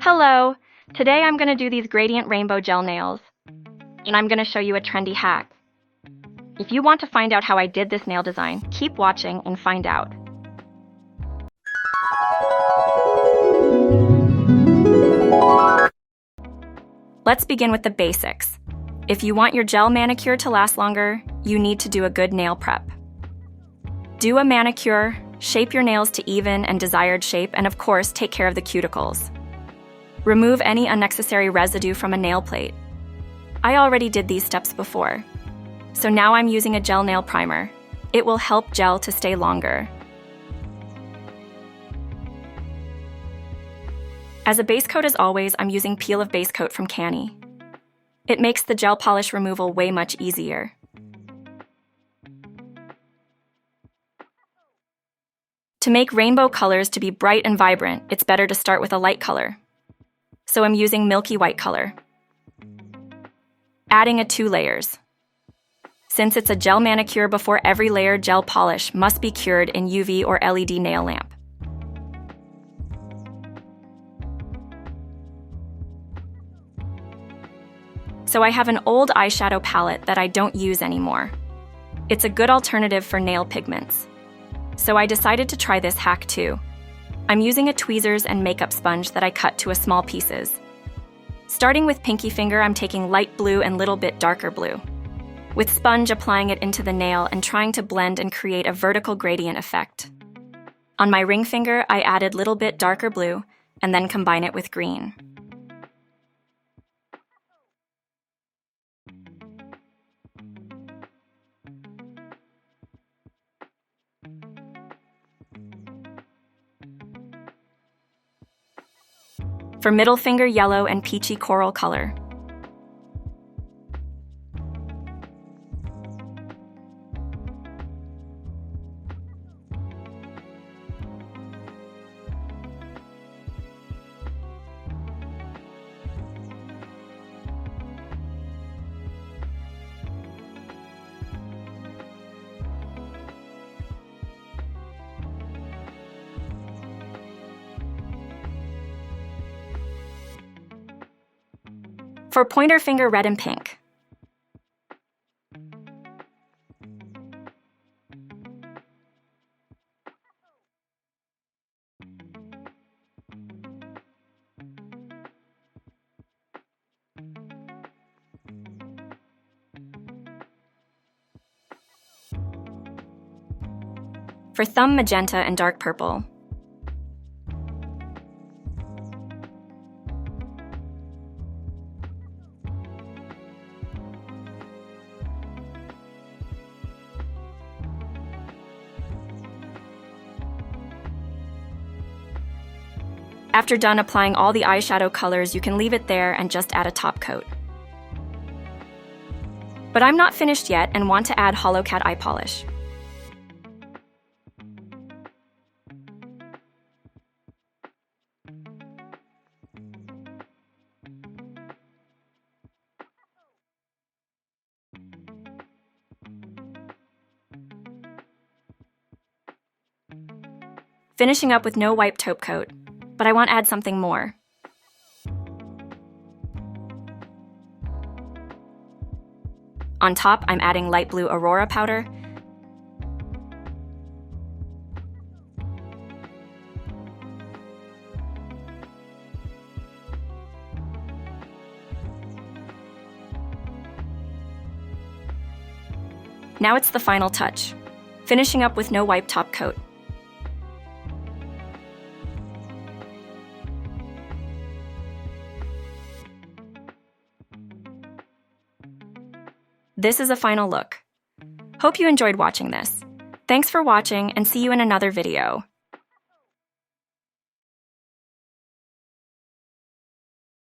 Hello! Today I'm going to do these gradient rainbow gel nails, and I'm going to show you a trendy hack. If you want to find out how I did this nail design, keep watching and find out. Let's begin with the basics. If you want your gel manicure to last longer, you need to do a good nail prep. Do a manicure, shape your nails to even and desired shape, and of course, take care of the cuticles. Remove any unnecessary residue from a nail plate. I already did these steps before, so now I'm using a gel nail primer. It will help gel to stay longer. As a base coat, as always, I'm using Peel of Base Coat from Canny. It makes the gel polish removal way much easier. To make rainbow colors to be bright and vibrant, it's better to start with a light color. So I'm using milky white color. Adding 2 layers. Since it's a gel manicure, before every layer, gel polish must be cured in UV or LED nail lamp. So I have an old eyeshadow palette that I don't use anymore. It's a good alternative for nail pigments. So I decided to try this hack too. I'm using a tweezers and makeup sponge that I cut to small pieces. Starting with pinky finger, I'm taking light blue and little bit darker blue. With sponge, applying it into the nail and trying to blend and create a vertical gradient effect. On my ring finger, I added little bit darker blue and then combine it with green. For middle finger, yellow and peachy coral color. For pointer finger, red and pink. For thumb, magenta and dark purple. After done applying all the eyeshadow colors, you can leave it there and just add a top coat. But I'm not finished yet and want to add Holo Cat eye polish. Finishing up with no wipe taupe coat, but I want to add something more. On top, I'm adding light blue aurora powder. Now it's the final touch, finishing up with no wipe top coat. This is a final look. Hope you enjoyed watching this. Thanks for watching and see you in another video.